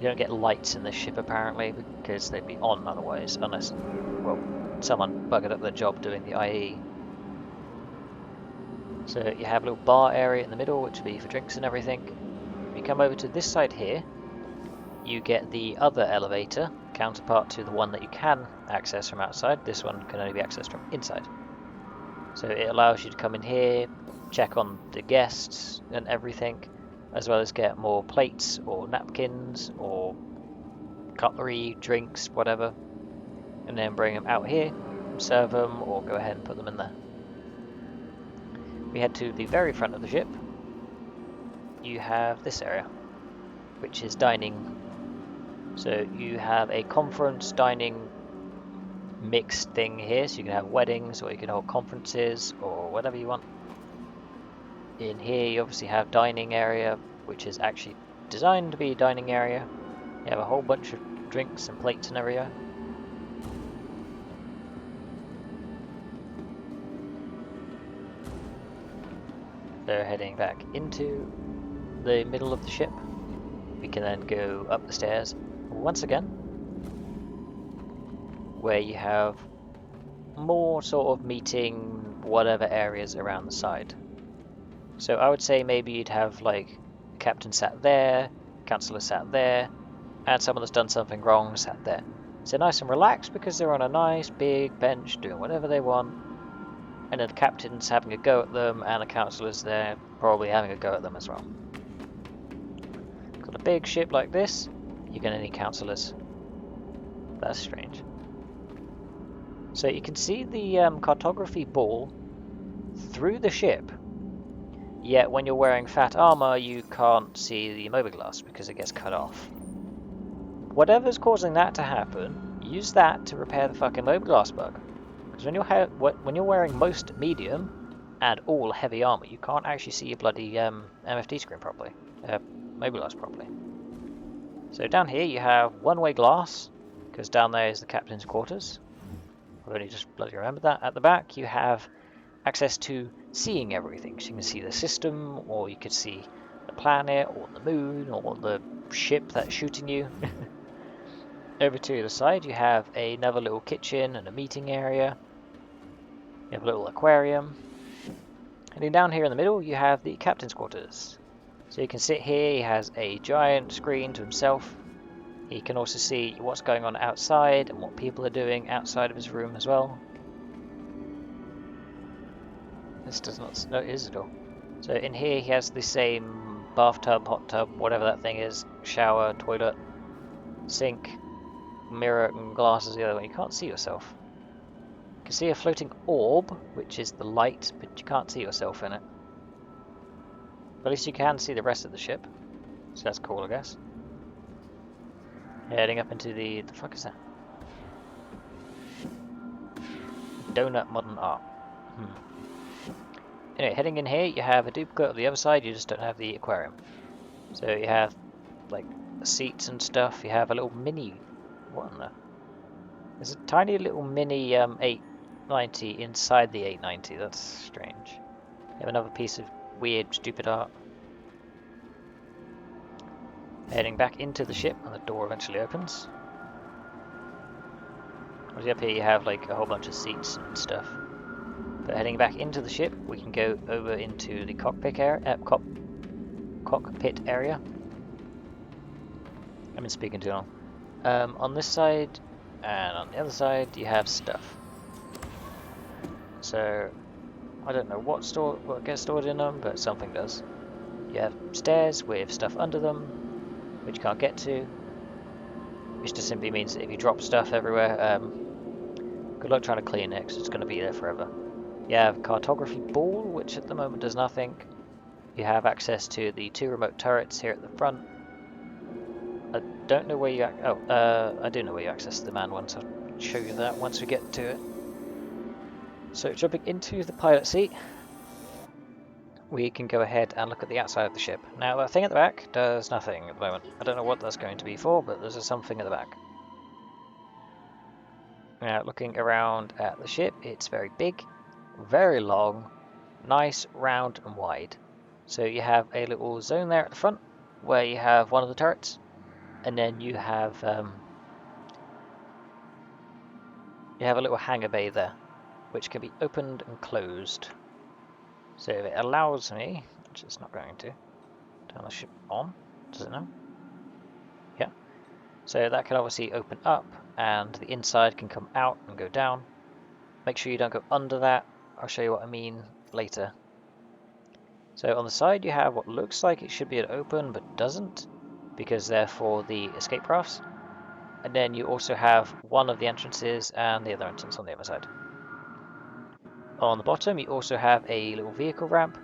You don't get lights in this ship apparently, because they'd be on otherwise, unless, well, someone buggered up their job doing the IAE. So you have a little bar area in the middle, which will be for drinks and everything. If you come over to this side here, you get the other elevator, counterpart to the one that you can access from outside. This one can only be accessed from inside. So it allows you to come in here, check on the guests and everything, as well as get more plates or napkins or cutlery, drinks, whatever, and then bring them out here, serve them, or go ahead and put them in there. We head to the very front of the ship. You have this area, which is dining. So you have a conference dining mixed thing here, so you can have weddings, or you can hold conferences, or whatever you want. In here you obviously have dining area, which is actually designed to be a dining area. You have a whole bunch of drinks and plates and everywhere. They're heading back into the middle of the ship. We can then go up the stairs once again, where you have more sort of meeting whatever areas around the side. So I would say maybe you'd have like the captain sat there, councillor sat there, and someone that's done something wrong sat there. So nice and relaxed because they're on a nice big bench doing whatever they want, and then the captain's having a go at them, and the councillor's there probably having a go at them as well. Got a big ship like this, you're going to need councillors. That's strange. So you can see the cartography ball through the ship, yet when you're wearing fat armor you can't see the mobileglass because it gets cut off. Whatever's causing that to happen, use that to repair the fucking mobileglass bug. Because when you're wearing most medium and all heavy armor, you can't actually see your bloody MFD screen properly, mobileglass properly. So down here you have one-way glass, because down there is the captain's quarters. I've only just bloody remembered that. At the back you have access to seeing everything. So you can see the system, or you could see the planet, or the moon, or the ship that's shooting you. Over to the side you have another little kitchen and a meeting area. You have a little aquarium. Heading down here in the middle you have the captain's quarters. So you can sit here, he has a giant screen to himself. He can also see what's going on outside and what people are doing outside of his room as well. This does not... no, it is a door. So in here he has the same bathtub, hot tub, whatever that thing is, shower, toilet, sink, mirror and glasses the other way. You can't see yourself. You can see a floating orb, which is the light, but you can't see yourself in it. But at least you can see the rest of the ship, so that's cool, I guess. Heading up into the fuck is that? Donut modern art. Anyway, heading in here, you have a duplicate of the other side, you just don't have the aquarium. So you have, like, seats and stuff, you have a little mini... what on the... There's a tiny little mini 890 inside the 890, that's strange. You have another piece of weird, stupid art. Heading back into the ship, and the door eventually opens. Obviously up here you have like a whole bunch of seats and stuff. But heading back into the ship, we can go over into the cockpit area. Cockpit area. I've been speaking too long. On this side and on the other side, you have stuff. So I don't know what gets stored in them, but something does. You have stairs with stuff under them, which you can't get to, which just simply means that if you drop stuff everywhere, good luck trying to clean it, because it's going to be there forever. You have cartography ball, which at the moment does nothing. You have access to the 2 remote turrets here at the front. I don't know where you... I do know where you access the manned ones. I'll show you that once we get to it. So jumping into the pilot seat, we can go ahead and look at the outside of the ship. Now that thing at the back does nothing at the moment. I don't know what that's going to be for, but there's something at the back. Now looking around at the ship, it's very big, very long, nice, round and wide. So you have a little zone there at the front where you have one of the turrets, and then you have a little hangar bay there, which can be opened and closed. So if it allows me, which it's not going to, turn the ship on, does it know? Yeah. So that can obviously open up, and the inside can come out and go down. Make sure you don't go under that. I'll show you what I mean later. So on the side you have what looks like it should be an open, but doesn't, because they're for the escape rafts. And then you also have one of the entrances and the other entrance on the other side. On the bottom you also have a little vehicle ramp,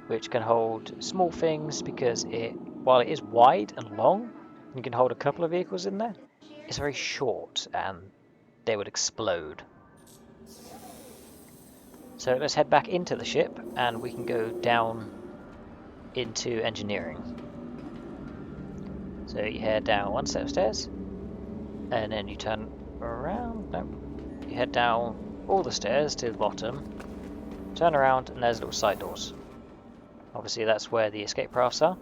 which can hold small things, because while it is wide and long, you can hold a couple of vehicles in there, it's very short and they would explode. So let's head back into the ship and we can go down into engineering. So you head down one set of stairs, and then you turn around, no, you head down all the stairs to the bottom, turn around, and there's little side doors. Obviously that's where the escape rafts are.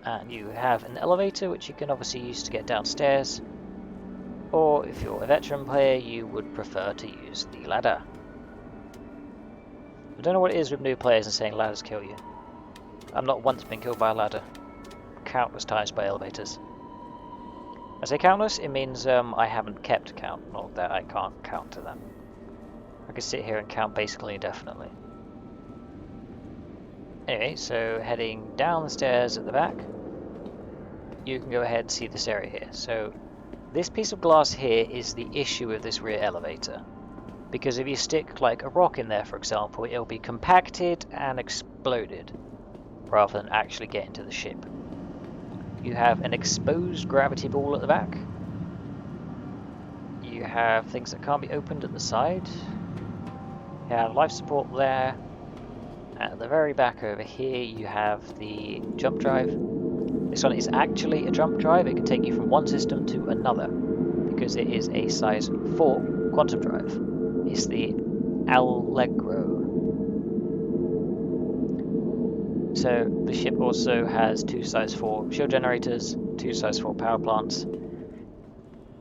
And you have an elevator, which you can obviously use to get downstairs, or if you're a veteran player you would prefer to use the ladder. I don't know what it is with new players and saying ladders kill you. I've not once been killed by a ladder, countless times by elevators. I say countless, it means I haven't kept count, not that I can't count to them. I could sit here and count basically indefinitely. Anyway, so heading down the stairs at the back, you can go ahead and see this area here. So This piece of glass here is the issue with this rear elevator, because if you stick like a rock in there, for example, it'll be compacted and exploded rather than actually get into the ship. You have an exposed gravity ball at the back. You have things that can't be opened at the side. You have life support there. At the very back over here you have the jump drive. This one is actually a jump drive. It can take you from one system to another because it is a size 4 quantum drive. It's the Allegro. So the ship also has 2 size 4 shield generators, 2 size 4 power plants,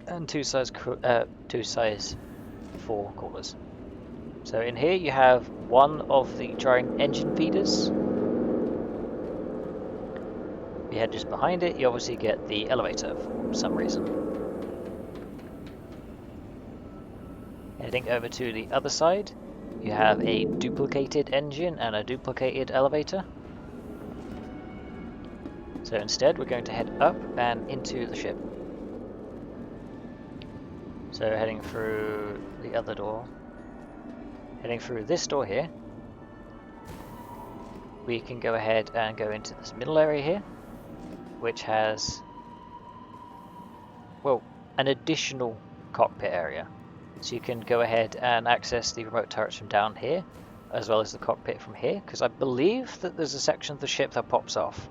and 2 size 4 coolers. So in here you have one of the drying engine feeders. If you head just behind it, you obviously get the elevator for some reason. Heading over to the other side, you have a duplicated engine and a duplicated elevator. So instead we're going to head up and into the ship. So heading through the other door. Heading through this door here, we can go ahead and go into this middle area here, which has, well, an additional cockpit area. So you can go ahead and access the remote turrets from down here, as well as the cockpit from here, because I believe that there's a section of the ship that pops off.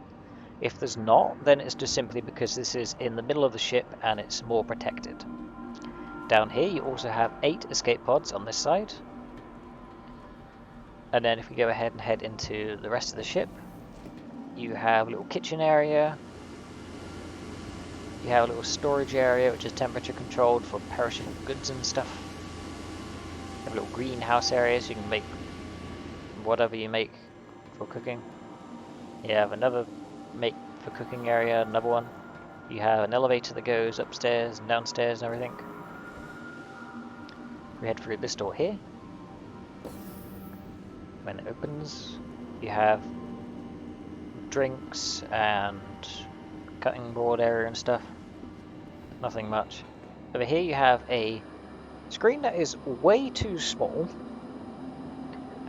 If there's not, then it's just simply because this is in the middle of the ship and it's more protected. Down here you also have 8 escape pods on this side. And then if we go ahead and head into the rest of the ship, you have a little kitchen area. You have a little storage area which is temperature controlled for perishable goods and stuff. You have a little greenhouse area so you can make whatever you make for cooking. You have another make for cooking area, another one. You have an elevator that goes upstairs and downstairs and everything. We head through this door here. When it opens, you have drinks and cutting board area and stuff. Nothing much. Over here you have a screen that is way too small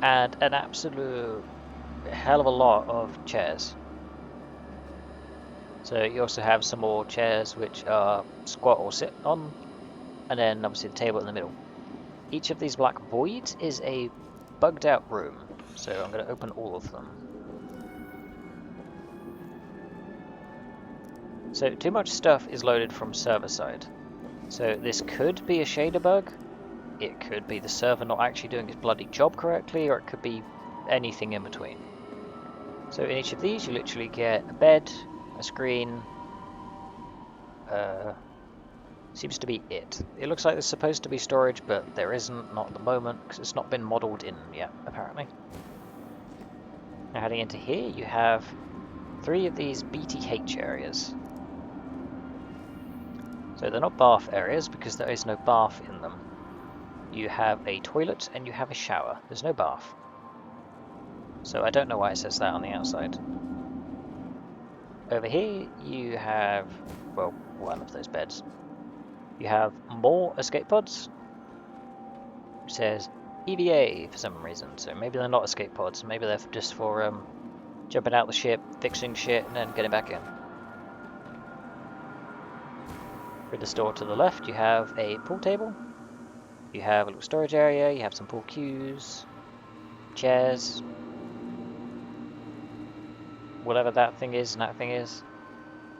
and an absolute hell of a lot of chairs. So you also have some more chairs which are squat or sit on, and then obviously the table in the middle. Each of these black voids is a bugged out room, so I'm going to open all of them. So too much stuff is loaded from server side. So this could be a shader bug, it could be the server not actually doing its bloody job correctly, or it could be anything in between. So in each of these you literally get a bed, a screen, seems to be it. It looks like there's supposed to be storage, but there isn't, not at the moment, because it's not been modelled in yet, apparently. Now heading into here, you have 3 of these BTH areas. So they're not bath areas, because there is no bath in them. You have a toilet and you have a shower. There's no bath. So I don't know why it says that on the outside. Over here, you have, well, one of those beds. You have more escape pods. It says EVA for some reason, so maybe they're not escape pods, maybe they're just for jumping out the ship, fixing shit, and then getting back in. Through this door to the left, you have a pool table. You have a little storage area, you have some pool cues, chairs, whatever that thing is and that thing is,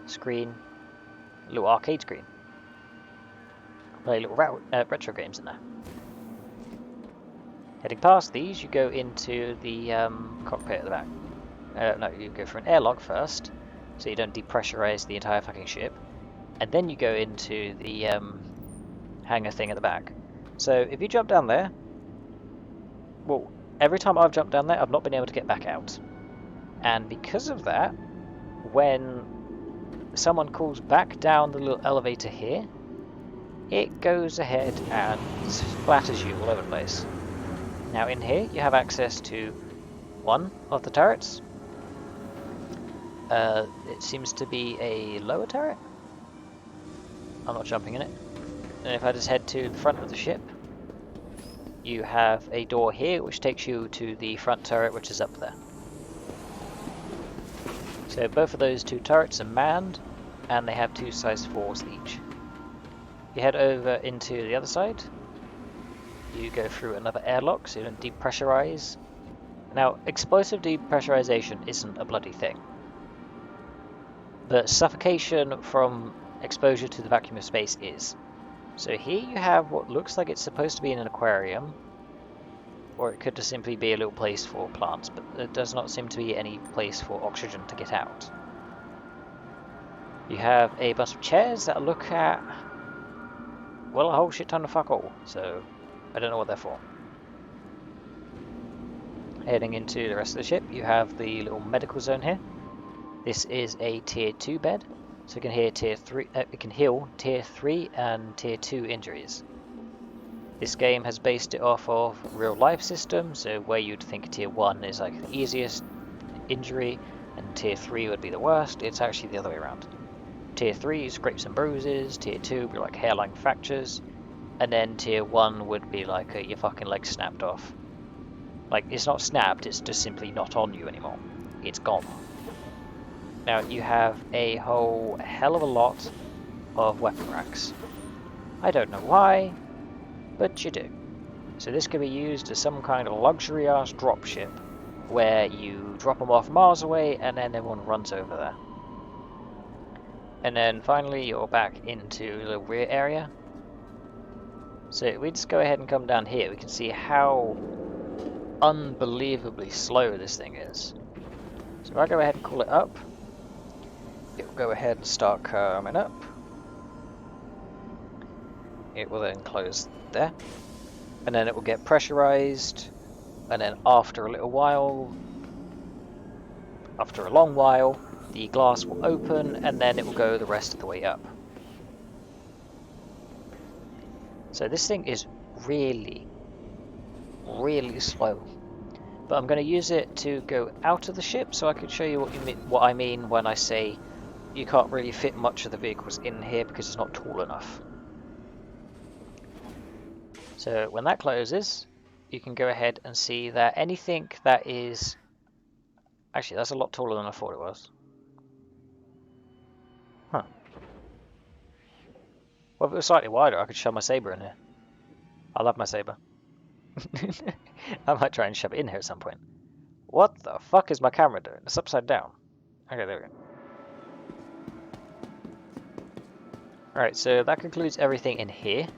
screen, a little arcade screen. Play little retro games in there. Heading past these, you go into the cockpit at the back. No, you go for an airlock first, so you don't depressurize the entire fucking ship. And then you go into the hangar thing at the back. So if you jump down there, well, every time I've jumped down there, I've not been able to get back out. And because of that, when someone calls back down the little elevator here, it goes ahead and splatters you all over the place. Now in here you have access to one of the turrets. It seems to be a lower turret. I'm not jumping in it. And if I just head to the front of the ship, you have a door here which takes you to the front turret, which is up there. So both of those two turrets are manned, and they have 2 size 4s each. You head over into the other side, you go through another airlock so you don't depressurize. Now, explosive depressurization isn't a bloody thing, but suffocation from exposure to the vacuum of space is. So here you have what looks like it's supposed to be in an aquarium, or it could just simply be a little place for plants, but there does not seem to be any place for oxygen to get out. You have a bunch of chairs that look at, well, a whole shit ton of fuck all, so I don't know what they're for. Heading into the rest of the ship, you have the little medical zone here. This is a tier 2 bed, so it can heal tier 3 and tier 2 injuries. This game has based it off of real life systems, so where you'd think tier 1 is like the easiest injury and tier 3 would be the worst, it's actually the other way around. Tier 3 is scrapes and bruises, tier 2 would be like hairline fractures, and then tier 1 would be like your fucking leg snapped off. Like, it's not snapped, it's just simply not on you anymore. It's gone. Now, you have a whole hell of a lot of weapon racks. I don't know why, but you do. So this can be used as some kind of luxury-ass dropship, where you drop them off miles away and then everyone runs over there. And then finally you're back into the rear area. So if we just go ahead and come down here, we can see how unbelievably slow this thing is. So if I go ahead and call it up, it will go ahead and start coming up. It will then close there, and then it will get pressurized, and then after a little while, after a long while, the glass will open, and then it will go the rest of the way up. So this thing is really, really slow. But I'm going to use it to go out of the ship so I can show you what I mean when I say you can't really fit much of the vehicles in here because it's not tall enough. So when that closes, you can go ahead and see that anything that is... Actually, that's a lot taller than I thought it was. Huh. Well, if it was slightly wider, I could shove my saber in here. I love my saber. I might try and shove it in here at some point. What the fuck is my camera doing? It's upside down. Okay, there we go. Alright, so that concludes everything in here.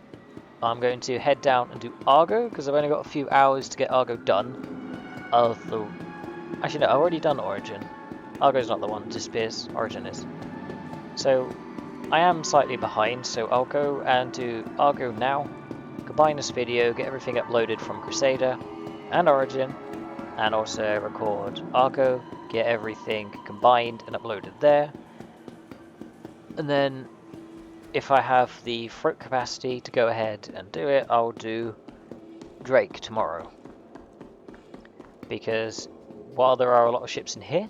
I'm going to head down and do Argo, because I've only got a few hours to get Argo done. Actually, no, I've already done Origin. Argo's not the one that disappears. Origin is. So, I am slightly behind, so I'll go and do Argo now, combine this video, get everything uploaded from Crusader and Origin, and also record Argo, get everything combined and uploaded there. And then, if I have the throat capacity to go ahead and do it, I'll do Drake tomorrow. Because while there are a lot of ships in here,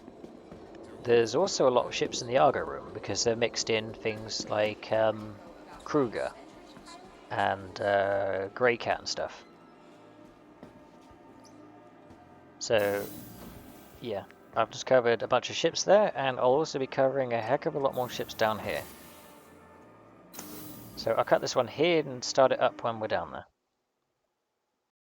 there's also a lot of ships in the Argo room, because they're mixed in things like Kruger and Greycat and stuff. So, yeah, I've just covered a bunch of ships there, and I'll also be covering a heck of a lot more ships down here. So I'll cut this one here and start it up when we're down there.